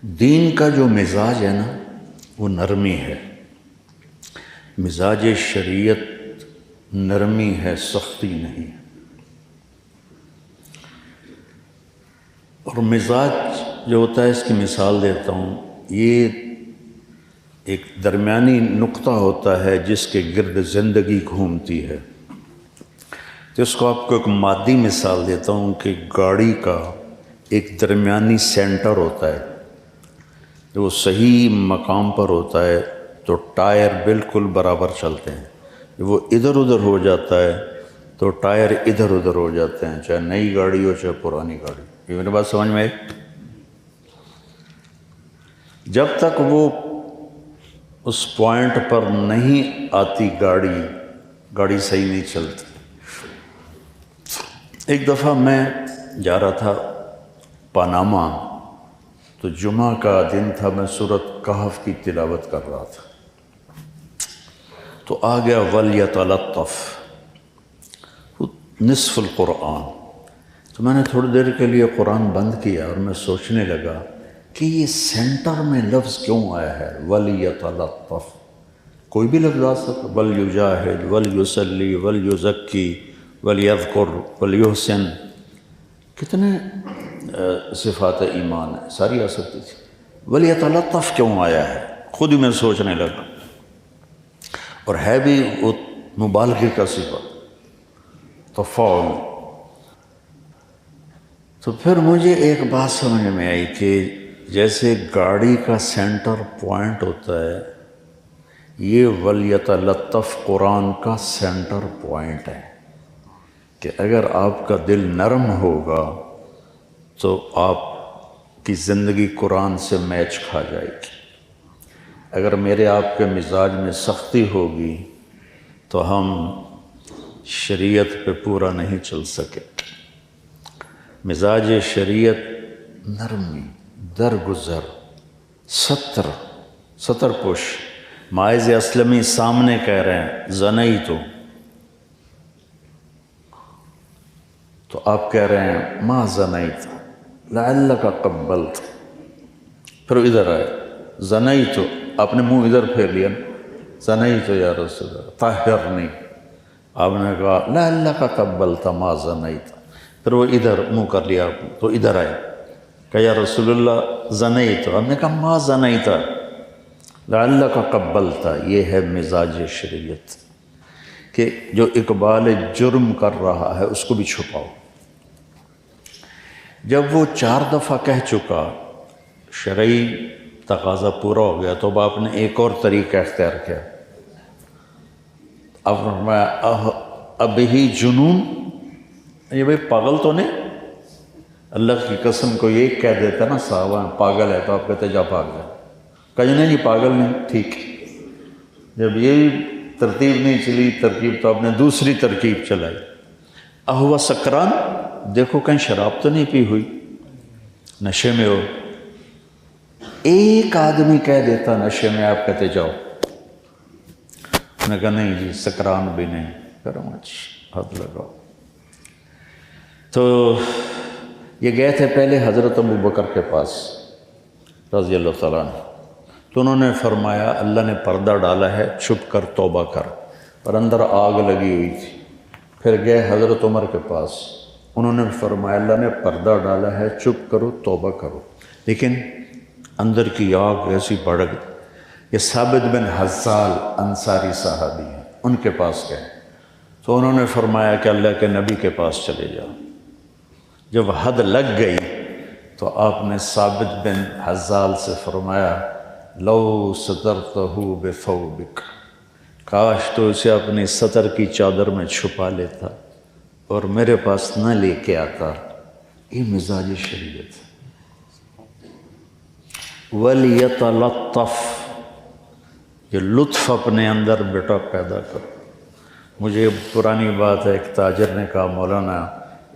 دین کا جو مزاج ہے نا وہ نرمی ہے، مزاج شریعت نرمی ہے، سختی نہیں۔ اور مزاج جو ہوتا ہے، اس کی مثال دیتا ہوں، یہ ایک درمیانی نقطہ ہوتا ہے جس کے گرد زندگی گھومتی ہے۔ تو اس کو آپ کو ایک مادی مثال دیتا ہوں کہ گاڑی کا ایک درمیانی سینٹر ہوتا ہے، جو وہ صحیح مقام پر ہوتا ہے تو ٹائر بالکل برابر چلتے ہیں۔ جب وہ ادھر ادھر ہو جاتا ہے تو ٹائر ادھر ادھر ہو جاتے ہیں، چاہے نئی گاڑی ہو چاہے پرانی گاڑی۔ یہ میری بات سمجھ میں آئی؟ جب تک وہ اس پوائنٹ پر نہیں آتی گاڑی صحیح نہیں چلتی۔ ایک دفعہ میں جا رہا تھا پاناما، تو جمعہ کا دن تھا، میں سورۃ کہف کی تلاوت کر رہا تھا، تو آ گیا وَلْيَتَلَطَّفْ نصف القرآن۔ تو میں نے تھوڑی دیر کے لیے قرآن بند کیا اور میں سوچنے لگا کہ یہ سینٹر میں لفظ کیوں آیا ہے وَلْيَتَلَطَّفْ؟ کوئی بھی لفظ آ سکتا، وَلْيُجَاهِدْ وَلْيُصَلِّ وَلْيُزَكِّي وَلْيَذْكُرْ وَلْيُحْسِنْ، کتنے صفات ایمان ہے، ساری آ سکتی تھی۔ وَلْيَتَلَطَّفْ کیوں آیا ہے، خود ہی میں سوچنے لگا، اور ہے بھی وہ مبالغے کا صفت، تفاعل۔ تو پھر مجھے ایک بات سمجھ میں آئی کہ جیسے گاڑی کا سینٹر پوائنٹ ہوتا ہے، یہ وَلْيَتَلَطَّفْ قرآن کا سینٹر پوائنٹ ہے کہ اگر آپ کا دل نرم ہوگا تو آپ کی زندگی قرآن سے میچ کھا جائے گی۔ اگر میرے آپ کے مزاج میں سختی ہوگی تو ہم شریعت پہ پورا نہیں چل سکے۔ مزاج شریعت نرمی، درگزر، ستر پوش۔ ماعز اسلمی سامنے کہہ رہے ہیں زنیتو، تو آپ کہہ رہے ہیں ما زنیت لعلک قبلت، پھر ادھر آئے زنیتو، آپ نے منہ ادھر پھیر لیا، زنیتو یا رسول اللہ طہرنی، آپ نے کہا لعلک قبلت ما زنیت، پھر وہ ادھر منہ کر لیا آپ نے، تو ادھر آئے کہ یا رسول اللہ زنیتو، آپ نے کہا ما زنیت لعلک قبلت۔ یہ ہے مزاج شریعت کہ جو اقبال جرم کر رہا ہے اس کو بھی چھپاؤ۔ جب وہ 4 دفعہ کہہ چکا، شرعی تقاضا پورا ہو گیا، تو اب آپ نے ایک اور طریقہ اختیار کیا۔ اب فرمایا اب ہی جنون، یہ بھئی پاگل تو نہیں؟ اللہ کی قسم کو یہ کہہ دیتا نا صحابہ پاگل ہے، تو آپ کہتے جا بھاگ جا، کہیں نہیں پاگل نہیں، ٹھیک۔ جب یہ ترتیب نہیں چلی ترکیب، تو آپ نے دوسری ترکیب چلائی، اہو سکران، دیکھو کہیں شراب تو نہیں پی ہوئی، نشے میں ہو۔ ایک آدمی کہہ دیتا نشے میں، آپ کہتے جاؤ، میں کہا نہیں جی سکران بھی نہیں، کرو حد لگاؤ۔ تو یہ گئے تھے پہلے حضرت ابوبکر کے پاس رضی اللہ تعالیٰ عنہ، تو انہوں نے فرمایا اللہ نے پردہ ڈالا ہے، چھپ کر توبہ کر، اور اندر آگ لگی ہوئی تھی۔ پھر گئے حضرت عمر کے پاس، انہوں نے فرمایا اللہ نے پردہ ڈالا ہے، چپ کرو توبہ کرو، لیکن اندر کی آگ ایسی بڑھ گئی۔ یہ ثابت بن حزال انصاری صحابی ہیں، ان کے پاس گئے، تو انہوں نے فرمایا کہ اللہ کے نبی کے پاس چلے جاؤ۔ جب حد لگ گئی تو آپ نے ثابت بن حزال سے فرمایا لو سترتہ بثوبک، کاش تو اسے اپنی سطر کی چادر میں چھپا لیتا اور میرے پاس نہ لے کے آتا۔ یہ مزاج شریعت۔ وَلْيَتَلَطَّفْ، یہ لطف اپنے اندر بیٹا پیدا کرو۔ مجھے پرانی بات ہے، ایک تاجر نے کہا مولانا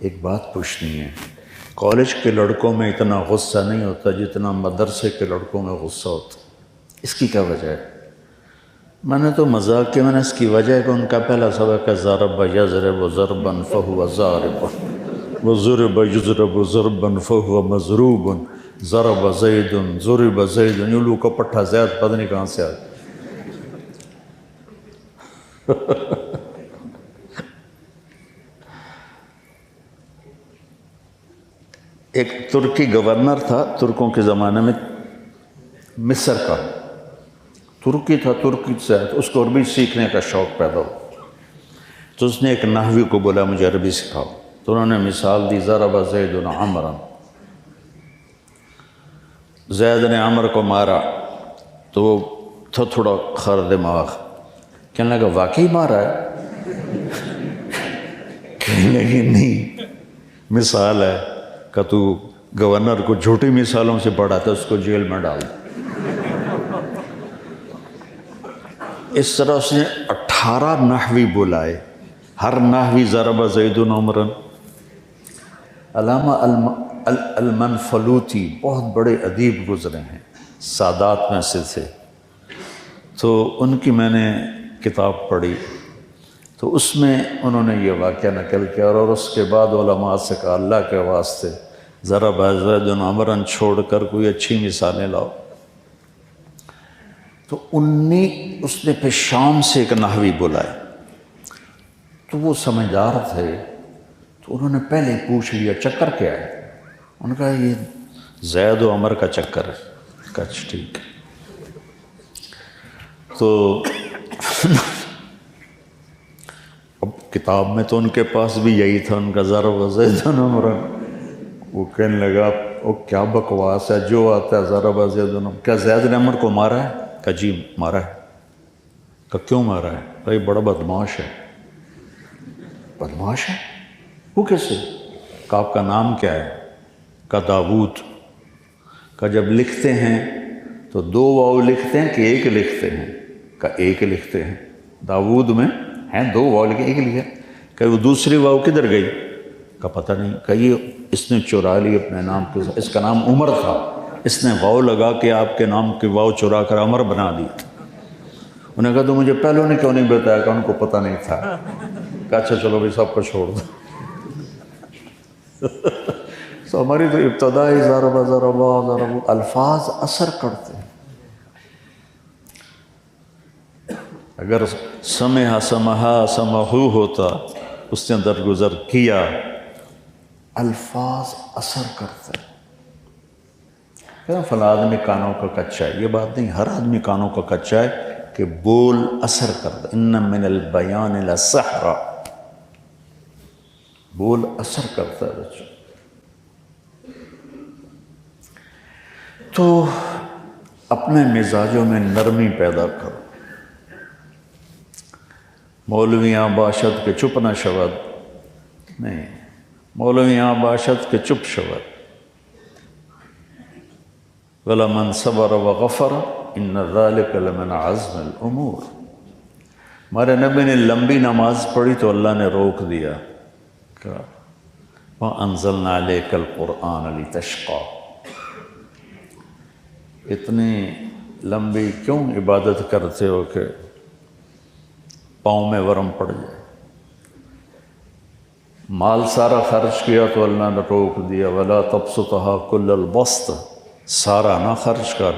ایک بات پوچھنی ہے، کالج کے لڑکوں میں اتنا غصہ نہیں ہوتا جتنا مدرسے کے لڑکوں میں غصہ ہوتا، اس کی کیا وجہ ہے؟ میں نے تو مذاق کیا، میں نے اس کی وجہ ہے کہ ان کا پہلا سبق ہے ضرب یضرب ضربا فہو ضارب وضرب یضرب ضربا فہو مضروب، ضرب زید ضرب زید، یولو کا پٹھا زید پتہ نہیں کہاں سے آیا۔ ایک ترکی گورنر تھا ترکوں کے زمانے میں، مصر کا، ترکی تھا، ترکی سے اس کو عربی سیکھنے کا شوق پیدا ہو، تو اس نے ایک نحوی کو بولا مجھے عربی سکھاؤ، تو انہوں نے مثال دی ضرب زید عمرا، زید نے عمر کو مارا، تو وہ تھا تھوڑا خر دماغ، کہنے لگا واقعی مارا ہے؟ کہنے لگی نہیں، مثال ہے کہ تو گورنر کو جھوٹی مثالوں سے پڑھاتا، اس کو جیل میں ڈال دے۔ اس طرح اس نے 18 نحوی بلائے، ہر نحوی ضرب زید عمرا۔ علامہ المنفلوطی بہت بڑے ادیب گزرے ہیں، سادات میں سے تھے، تو ان کی میں نے کتاب پڑھی، تو اس میں انہوں نے یہ واقعہ نقل کیا، اور اس کے بعد علماء سے کہا اللہ کے واسطے ضرب زید عمرا چھوڑ کر کوئی اچھی مثالیں لاؤ۔ تو اس نے پھر شام سے ایک نحوی بلائے، تو وہ سمجھدار تھے، تو انہوں نے پہلے پوچھ لیا چکر کیا ہے؟ انہوں نے کہا یہ زید و عمر کا چکر ہے۔ کچھ ٹھیک، تو اب کتاب میں تو ان کے پاس بھی یہی تھا، ان کا ضرب زید عمرا، وہ کہنے لگا وہ کیا بکواس ہے، جو آتا ہے ضرب زید عمرا۔ کیا زید نے عمر کو مارا ہے؟ کہا جی مارا ہے۔ کہا کیوں مارا ہے؟ کہا یہ بڑا بدماش ہے۔ بدماش ہے؟ وہ کیسے؟ کہا آپ کا نام کیا ہے؟ کہا داود۔ کہا جب لکھتے ہیں تو 2 واو لکھتے ہیں کہ 1 لکھتے ہیں؟ کہا 1 لکھتے ہیں۔ داود میں ہیں 2 واو لکھے، 1 لکھا۔ کہ وہ دوسری واو کدھر گئی؟ کہا پتہ نہیں۔ کہ یہ اس نے چرا لی اپنے نام کے، اس کا نام عمر تھا، اس نے واو لگا کے آپ کے نام کی واو چرا کر عمر بنا دی۔ انہوں نے کہا تو مجھے پہلوں نے کیوں نہیں بتایا؟ کہ ان کو پتہ نہیں تھا۔ کہا اچھا چلو بھی سب کو چھوڑ دو۔ تو ہماری تو ابتدائی ضرب الفاظ اثر کرتے ہیں۔ اگر سمحو ہوتا، اس نے درگزر کیا، الفاظ اثر کرتے ہیں۔ کہنا فلاں آدمی کانوں کا کچا ہے، یہ بات نہیں، ہر آدمی کانوں کا کچا ہے کہ بول اثر کرتا ہے۔ ان من البیان لسحرا، بول اثر کرتا ہے بچوں۔ تو اپنے مزاجوں میں نرمی پیدا کرو۔ مولویاں باشد کے چپ نہ شود، نہیں، مولویاں باشد کے چپ شود۔ وَلَمَنْ صَبَرَ وَغَفَرَ إِنَّ ذَلِكَ لَمِنْ عَزْمِ الْأُمُورِ۔ ہمارے نبی نے لمبی نماز پڑھی تو اللہ نے روک دیا، کہا وَأَنزَلْنَا عَلَيْكَ الْقُرْآنَ لِتَشْقَى۔ اتنی لمبی کیوں عبادت کرتے ہو کہ پاؤں میں ورم پڑ جائے؟ مال سارا خرچ کیا تو اللہ نے روک دیا، وَلَا تَبْسُطْهَا كُلَّ الْبَسْطِ، سارا نہ خرچ کر،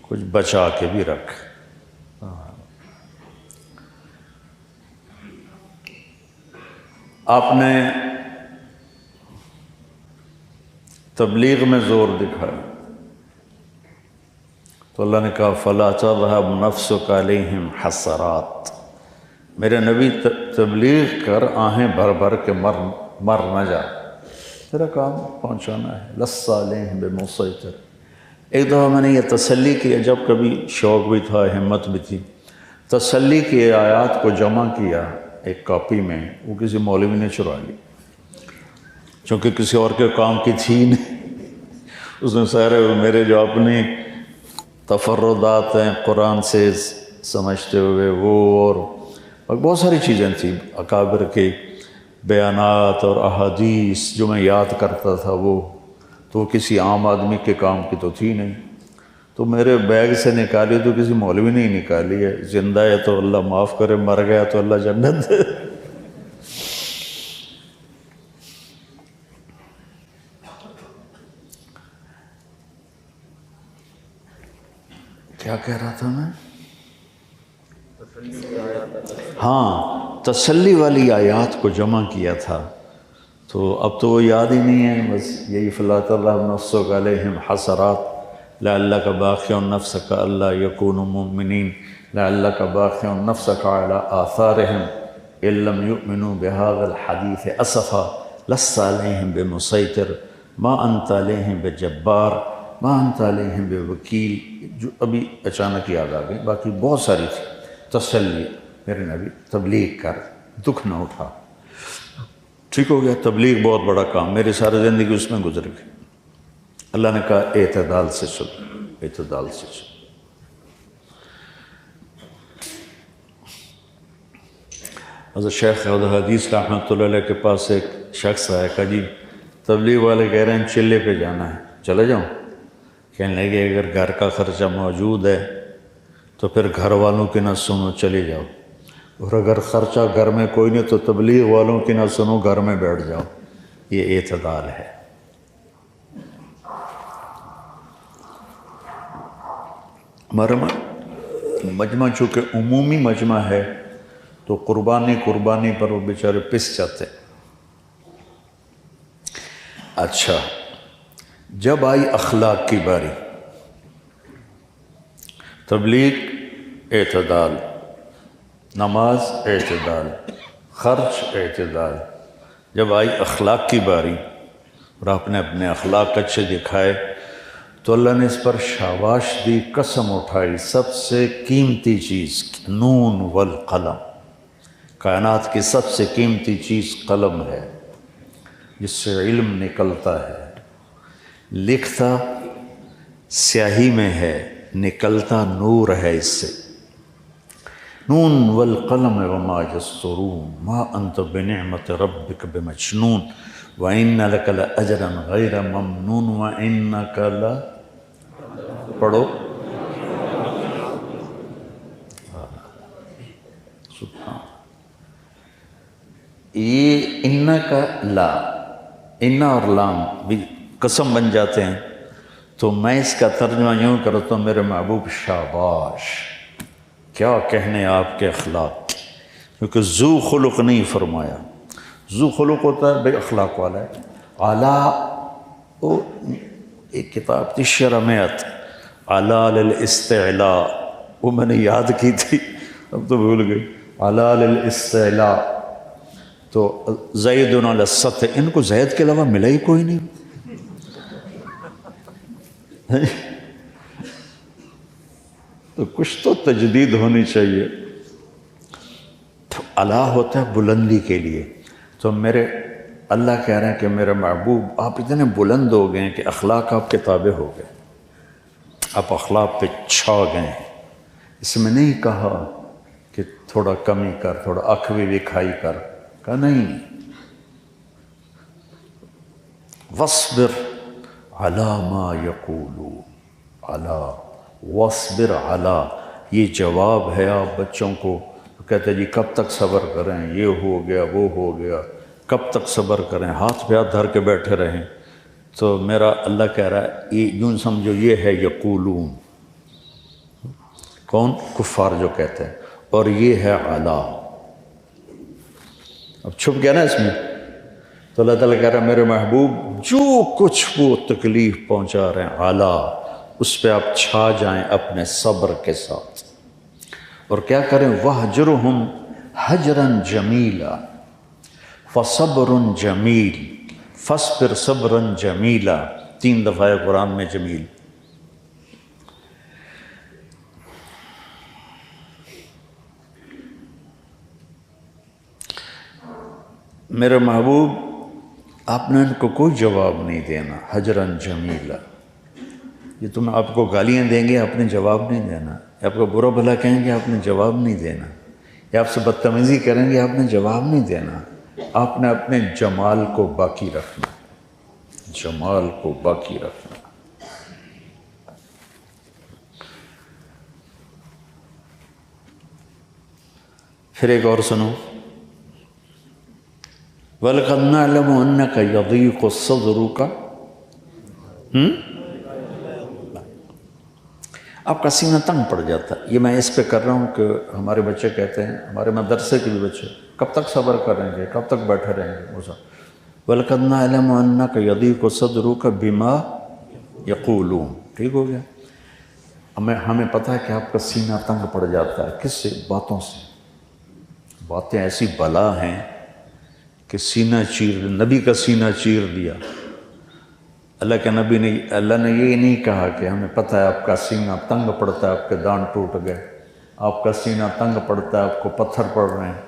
کچھ بچا کے بھی رکھ۔ آپ نے تبلیغ میں زور دکھایا تو اللہ نے کہا فَلَا تَذْهَبْ نَفْسُكَ عَلَيْهِمْ حَسَرَاتٍ۔ میرے نبی تبلیغ کر، آہیں بھر بھر کے مر نہ جا، تیرا کام پہنچانا ہے۔ لَسَّ عَلَيْهِمْ بِمُسَيْطِرٍ۔ ایک دفعہ میں نے یہ تسلی کیا، جب کبھی شوق بھی تھا، ہمت بھی تھی، تسلی کی آیات کو جمع کیا ایک کاپی میں، وہ کسی مولوی نے چرا لی، چونکہ کسی اور کے کام کی تھی نہیں۔ اس نے سارے میرے جو اپنی تفردات ہیں قرآن سے سمجھتے ہوئے وہ، اور بہت ساری چیزیں تھیں، اکابر کے بیانات اور احادیث جو میں یاد کرتا تھا، وہ تو کسی عام آدمی کے کام کی تو تھی نہیں، تو میرے بیگ سے نکالی تو کسی مولوی نے ہی نکالی ہے۔ زندہ ہے تو اللہ معاف کرے، مر گیا تو اللہ جنت دے۔ کیا کہہ رہا تھا میں؟ ہاں، تسلی والی آیات کو جمع کیا تھا، تو اب تو وہ یاد ہی نہیں ہے، بس یہی فلا ترغب نفسک علیہم حسرات لعلک باخع نفسک الا یکونوا مؤمنین لعلک باخع نفسک علی آثارہم ان لم یؤمنوا بہذا الحدیث اسفا لست علیہم بمسیطر ما انت علیہم بجبار ما انت علیہم بوکیل، جو ابھی اچانک یاد آ گئی، باقی بہت ساری تھی۔ تسلی، میرے نبی تبلیغ کر، دکھ نہ اٹھا، ٹھیک ہو گیا۔ تبلیغ بہت بڑا کام، میری ساری زندگی اس میں گزر گئی۔ اللہ نے کہا اعتدال سے چلو، اعتدال سے چلو۔ حضرت شیخ حدیث رحمۃ اللہ علیہ کے پاس ایک شخص آیا، کہا جی تبلیغ والے کہہ رہے ہیں چلے پہ جانا ہے، چلے جاؤں؟ کہنے لگے اگر گھر کا خرچہ موجود ہے تو پھر گھر والوں کی نہ سنو، چلے جاؤ، اور اگر خرچہ گھر میں کوئی نہیں تو تبلیغ والوں کی نہ سنو، گھر میں بیٹھ جاؤ۔ یہ اعتدال ہے۔ ہمارا مجمع چونکہ عمومی مجمع ہے تو قربانی پر وہ بیچارے پس جاتے۔ اچھا، جب آئی اخلاق کی باری، تبلیغ اعتدال، نماز اعتدال، خرچ اعتدال، جب آئی اخلاق کی باری اور آپ نے اپنے اخلاق اچھے دکھائے تو اللہ نے اس پر شاباش دی، قسم اٹھائی، سب سے قیمتی چیز نون والقلم، کائنات کی سب سے قیمتی چیز قلم ہے، جس سے علم نکلتا ہے، لکھتا سیاہی میں ہے، نکلتا نور ہے اس سے۔ نون والقلم وما یسطرون ما انت بنعمت ربک بمجنون وان لک لاجرا غیر ممنون وانک پڑھو سبحان۔ یہ ان کا لا، ان اور لام بھی قسم بن جاتے ہیں، تو میں اس کا ترجمہ یوں کرتا ہوں، میرے محبوب شاباش، کیا کہنے آپ کے اخلاق، کیونکہ ذو خلق نہیں فرمایا۔ ذو خلق ہوتا ہے بے اخلاق والا ہے۔ اعلیٰ، وہ ایک کتاب تھی شرمیت اعلیٰ للاستعلاء، وہ میں نے یاد کی تھی، اب تو بھول گئی۔ اعلیٰ للاستعلاء، تو زید علی السطح، ان کو زید کے علاوہ ملا ہی کوئی نہیں۔ تو کچھ تو تجدید ہونی چاہیے۔ تو اعلیٰ ہوتا ہے بلندی کے لیے، تو میرے اللہ کہہ رہے ہیں کہ میرے محبوب آپ اتنے بلند ہو گئے ہیں کہ اخلاق آپ کے تابع ہو گئے، آپ اخلاق پہ چھا گئے ہیں۔ اس میں نہیں کہا کہ تھوڑا کمی کر، تھوڑا اکھوی وکھائی کر، کہا نہیں، وَاصْبِرْ عَلَى مَا يَقُولُونَ، عَلَى وَاصْبِرْ عَلَى، یہ جواب ہے آپ بچوں کو، کہتے ہیں جی کب تک صبر کریں، یہ ہو گیا وہ ہو گیا، کب تک صبر کریں، ہاتھ پہ ہاتھ دھر کے بیٹھے رہیں۔ تو میرا اللہ کہہ رہا ہے یہ یوں سمجھو، یہ ہے یقولون، کون؟ کفار جو کہتے ہیں، اور یہ ہے عَلَى، اب چھپ گیا نا اس میں۔ تو اللہ تعالیٰ کہہ رہا ہے میرے محبوب جو کچھ وہ تکلیف پہنچا رہے ہیں عَلَى، اس پہ آپ چھا جائیں اپنے صبر کے ساتھ، اور کیا کریں؟ وَاهْجُرْهُمْ هَجْرًا جَمِيلًا، فَصَبْرٌ جَمِيلٌ، فَاصْبِرْ صَبْرًا جَمِيلًا، 3 دفعہ ہے قرآن میں جمیل۔ میرے محبوب آپ نے ان کو کوئی جواب نہیں دینا، حجراً جمیلا، یہ تم آپ کو گالیاں دیں گے آپ نے جواب نہیں دینا، یا آپ کو برا بھلا کہیں گے آپ نے جواب نہیں دینا، یا آپ سے بدتمیزی کریں گے آپ نے جواب نہیں دینا، آپ نے اپنے جمال کو باقی رکھنا، جمال کو باقی رکھنا۔ پھر ایک اور سنو، وَلَقَدْ نَعْلَمُ أَنَّكَ يَضِيقُ صَدْرُكَ، آپ کا سینہ تنگ پڑ جاتا ہے۔ یہ میں اس پہ کر رہا ہوں کہ ہمارے بچے کہتے ہیں، ہمارے مدرسے کے بھی بچے، کب تک صبر کریں گے، کب تک بیٹھے رہیں گے؟ وَلَقَدْ نَعْلَمُ أَنَّكَ يَضِيقُ صَدْرُكَ بِمَا يَقُولُونَ، ٹھیک ہو گیا؟ ہمیں پتہ ہے کہ آپ کا سینہ تنگ پڑ جاتا ہے، کس سے؟ باتوں سے۔ باتیں ایسی بلا ہیں کہ سینہ چیر، نبی کا سینہ چیر دیا۔ اللہ کے نبی نے، اللہ نے یہ نہیں کہا کہ ہمیں پتہ ہے آپ کا سینہ تنگ پڑتا ہے، آپ کے دانت ٹوٹ گئے، آپ کا سینہ تنگ پڑتا ہے، آپ کو پتھر پڑ رہے ہیں،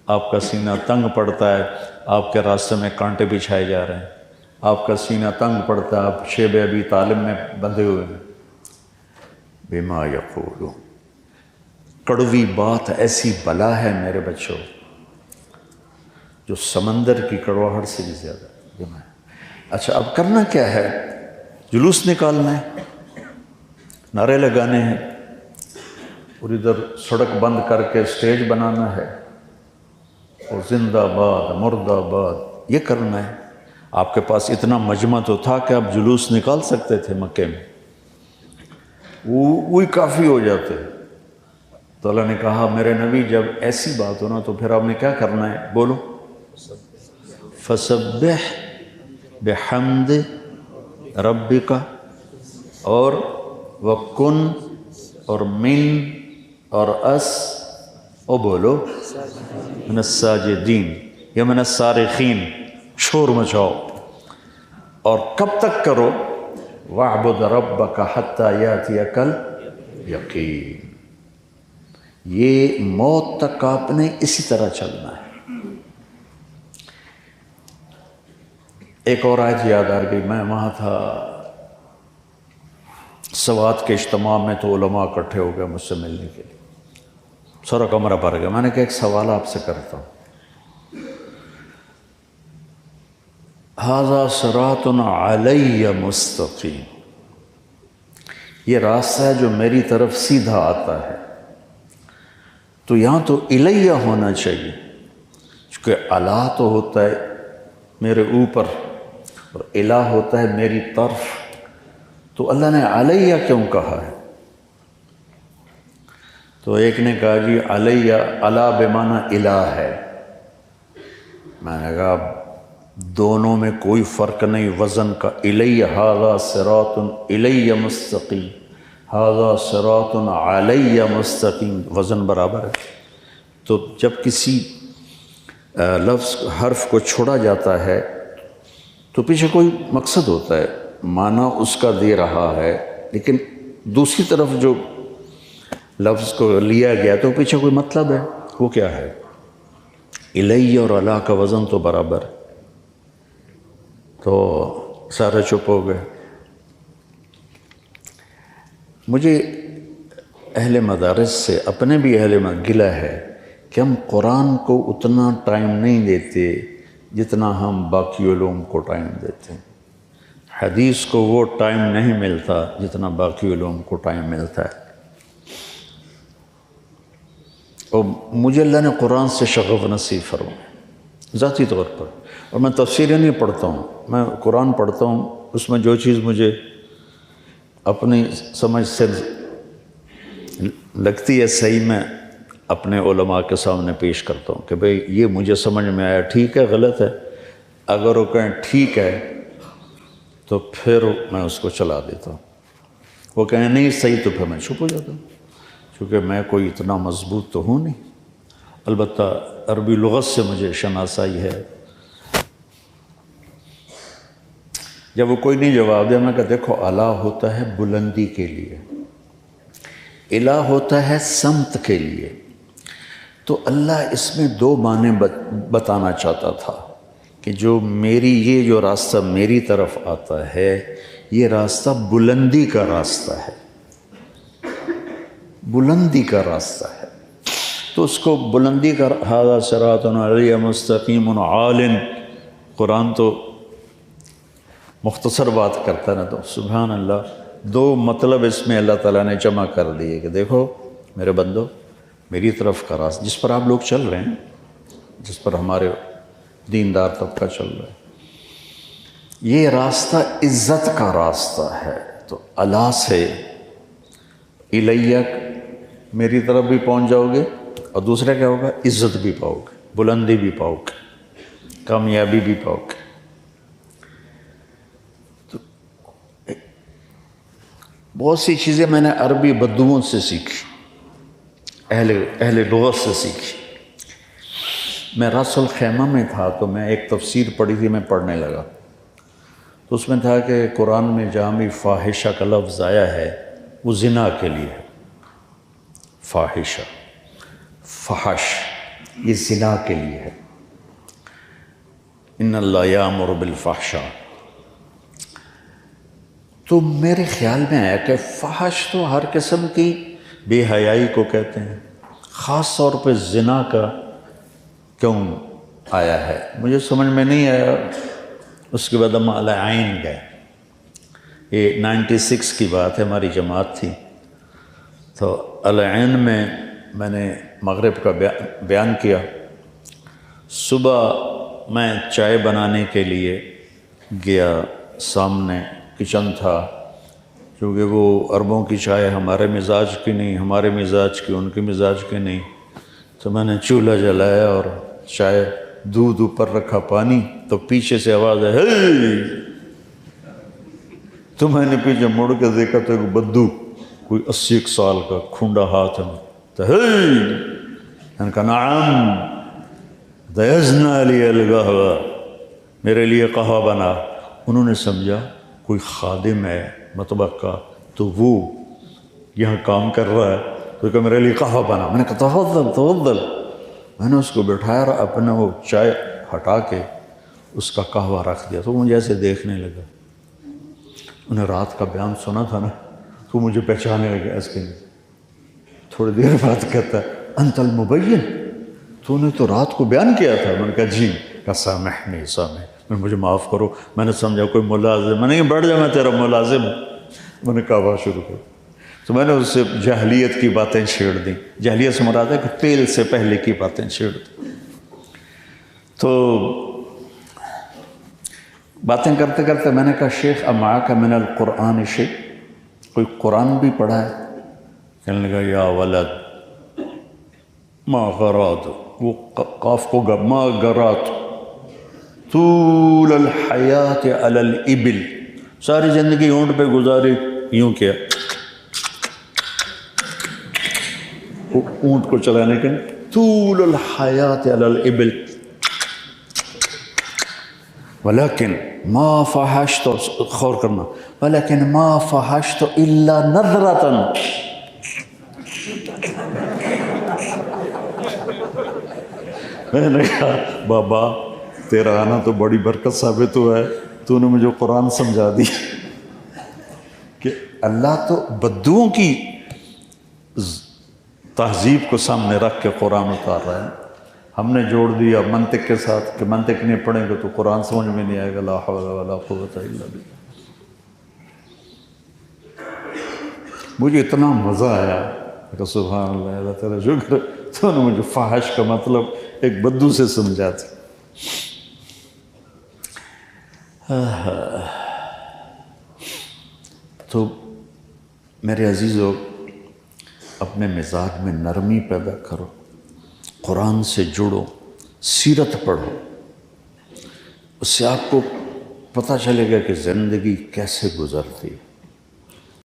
آپ کا سینہ تنگ پڑتا ہے، آپ کے راستے میں کانٹے بچھائے جا رہے ہیں، آپ کا سینہ تنگ پڑتا ہے، آپ شیب ابی طالب میں بندھے ہوئے ہیں۔ بما یقولون، کڑوی بات ایسی بلا ہے میرے بچوں جو سمندر کی کڑواہٹ سے بھی زیادہ ہے۔ اچھا اب کرنا کیا ہے؟ جلوس نکالنا ہے، نعرے لگانے ہیں، اور ادھر سڑک بند کر کے سٹیج بنانا ہے، اور زندہ آباد مرد آباد یہ کرنا ہے۔ آپ کے پاس اتنا مجمع تو تھا کہ آپ جلوس نکال سکتے تھے مکے میں، وہی کافی ہو جاتے۔ تو اللہ نے کہا میرے نبی جب ایسی بات ہو نا تو پھر آپ نے کیا کرنا ہے؟ بولو، فسبح بحمد ربک، اور وکن، اور من، اور اس، او بولو من الساجدین یا من الصارخین، شور مچاؤ۔ اور کب تک کرو؟ وَاعْبُدْ رَبَّكَ حَتَّى يَأْتِيَكَ الْيَقِينُ، یہ موت تک آپ نے اسی طرح چلنا ہے۔ ایک اور آیت یاد آ گئی، میں وہاں تھا سوات کے اجتماع میں، تو علماء اکٹھے ہو گئے مجھ سے ملنے کے لیے، سارا کمرہ بھر گیا۔ میں نے کہا ایک سوال آپ سے کرتا ہوں، ھذا صراط علی مستقیم، یہ راستہ ہے جو میری طرف سیدھا آتا ہے، تو یہاں تو الیہ ہونا چاہیے، چونکہ علا تو ہوتا ہے میرے اوپر، اور الہ ہوتا ہے میری طرف، تو اللہ نے علیہ کیوں کہا ہے؟ تو ایک نے کہا جی علیہ، علا بمعنی الہ ہے۔ میں نے کہا دونوں میں کوئی فرق نہیں وزن کا، الیہ ھذا صراط الیہ مستقیم، ھذا صراط علیہ مستقیم، وزن برابر ہے۔ تو جب کسی لفظ حرف کو چھوڑا جاتا ہے تو پیچھے کوئی مقصد ہوتا ہے، معنی اس کا دے رہا ہے، لیکن دوسری طرف جو لفظ کو لیا گیا تو پیچھے کوئی مطلب ہے، وہ کیا ہے؟ الیہ اور علی کا وزن تو برابر ہے۔ تو سارے چپ ہو گئے۔ مجھے اہل مدارس سے، اپنے بھی اہل گلہ ہے کہ ہم قرآن کو اتنا ٹائم نہیں دیتے جتنا ہم باقی علوم کو ٹائم دیتے ہیں، حدیث کو وہ ٹائم نہیں ملتا جتنا باقی علوم کو ٹائم ملتا ہے۔ اور مجھے اللہ نے قرآن سے شغف نصیب فرمایا ذاتی طور پر، اور میں تفسیریں نہیں پڑھتا ہوں، میں قرآن پڑھتا ہوں، اس میں جو چیز مجھے اپنی سمجھ سے لگتی ہے صحیح، میں اپنے علماء کے سامنے پیش کرتا ہوں کہ بھئی یہ مجھے سمجھ میں آیا، ٹھیک ہے غلط ہے؟ اگر وہ کہیں ٹھیک ہے تو پھر میں اس کو چلا دیتا ہوں، وہ کہیں نہیں صحیح تو پھر میں چھپ ہو جاتا ہوں، کیونکہ میں کوئی اتنا مضبوط تو ہوں نہیں۔ البتہ عربی لغت سے مجھے شناسائی ہے۔ جب وہ کوئی نہیں جواب دیا، میں کہا دیکھو اعلیٰ ہوتا ہے بلندی کے لیے، الہ ہوتا ہے سمت کے لیے، تو اللہ اس میں دو معنی بتانا چاہتا تھا کہ جو یہ راستہ میری طرف آتا ہے، یہ راستہ بلندی کا راستہ ہے، بلندی کا راستہ ہے، تو اس کو بلندی کا ھذا صراط علی مستقیم عال، قرآن تو مختصر بات کرتا ہے نا، تو سبحان اللہ، دو مطلب اس میں اللہ تعالیٰ نے جمع کر دیے کہ دیکھو میرے بندو، میری طرف کا راستہ جس پر آپ لوگ چل رہے ہیں، جس پر ہمارے دیندار طبقہ چل رہا ہے، یہ راستہ عزت کا راستہ ہے۔ تو اللہ سے الیک، میری طرف بھی پہنچ جاؤ گے، اور دوسرا کیا ہوگا؟ عزت بھی پاؤ گے، بلندی بھی پاؤ گے، کامیابی بھی پاؤ گے۔ تو بہت سی چیزیں میں نے عربی بدوؤں سے سیکھی، اہل لغت سے سیکھی۔ میں راس الخیمہ میں تھا تو میں ایک تفسیر پڑھی تھی، میں پڑھنے لگا تو اس میں تھا کہ قرآن میں جہاں بھی فاحشہ کا لفظ آیا ہے وہ زنا کے لیے ہے۔ فاحشہ، فحش، یہ زنا کے لیے ہے۔ ان اللہ یامر بالفحشاء۔ تو میرے خیال میں آیا کہ فحش تو ہر قسم کی بے حیائی کو کہتے ہیں، خاص طور پہ زنا کا کیوں آیا ہے؟ مجھے سمجھ میں نہیں آیا۔ اس کے بعد ہم العین گئے، یہ 96 کی بات ہے، ہماری جماعت تھی تو العین میں نے مغرب کا بیان کیا۔ صبح میں چائے بنانے کے لیے گیا، سامنے کچن تھا، کیونکہ وہ عربوں کی چائے ہمارے مزاج کی نہیں، ہمارے مزاج کی ان کے مزاج کی نہیں، تو میں نے چولہا جلایا اور چائے، دودھ اوپر رکھا، پانی، تو پیچھے سے آواز ہے ہے، تو میں نے پیچھے مڑ کے دیکھا تو ایک بدو، کوئی 80 سال کا، کھونڈا ہاتھ میں، تو ہے، میں نے کہا نعم دیزنا لی القہوہ، میرے لیے قہوہ بنا۔ انہوں نے سمجھا کوئی خادم ہے مطبخ کا تو وہ یہاں کام کر رہا ہے، تو کہ میرے لیے قہوہ بنا۔ میں نے کہا تفضل تفضل۔ میں نے اس کو بٹھایا اور اپنا وہ چائے ہٹا کے اس کا قہوہ رکھ دیا، تو مجھے ایسے دیکھنے لگا۔ انہیں رات کا بیان سنا تھا نا، تو مجھے پہچانے لگا ایسے۔ تھوڑی دیر بعد کہتا ہے انت المبین، تو نے تو رات کو بیان کیا تھا۔ میں نے کہا جی۔ کہا سامحنی سامح، مجھے معاف کرو، میں نے سمجھا کوئی ملازم، میں نے کہا بیٹھ جا، میں تیرا ملازم ہوں۔ میں نے کہا شروع کر، تو میں نے اس سے جاہلیت کی باتیں چھیڑ دیں۔ جاہلیت سے مراد ہے کہ تیل سے پہلے کی باتیں چھیڑ دیں۔ تو باتیں کرتے کرتے میں نے کہا شیخ امعاک من القرآن شیء، کوئی قرآن بھی پڑھا ہے؟ کہنے لگا یا ولد ما غرات، وہ قاف کو گا، ما غرات طول الحیات علی الابل، ساری زندگی اونٹ پہ گزاری، یوں کیا اونٹ کو چلانے کے، طول الحیات علی الابل، ولیکن ما فحشت، غور کرنا، ولیکن ما فحشت الا نظرۃ، میں نے کہا بابا تیرا آنا تو بڑی برکت ثابت ہوا ہے، تو نے مجھے قرآن سمجھا دی کہ اللہ تو بدوؤں کی تہذیب کو سامنے رکھ کے قرآن اتار رہا ہے۔ ہم نے جوڑ دیا منطق کے ساتھ کہ منطق نہیں پڑھیں گے تو قرآن سمجھ میں نہیں آئے گا، لا حول ولا قوت الا باللہ۔ مجھے اتنا مزہ آیا کہ سبحان اللہ، اللہ تعالیٰ شکر، تو نے مجھے فحش کا مطلب ایک بدو سے سمجھا تھا۔ تو میرے عزیزو، اپنے مزاج میں نرمی پیدا کرو، قرآن سے جڑو، سیرت پڑھو، اس سے آپ کو پتہ چلے گا کہ زندگی کیسے گزرتی ہے۔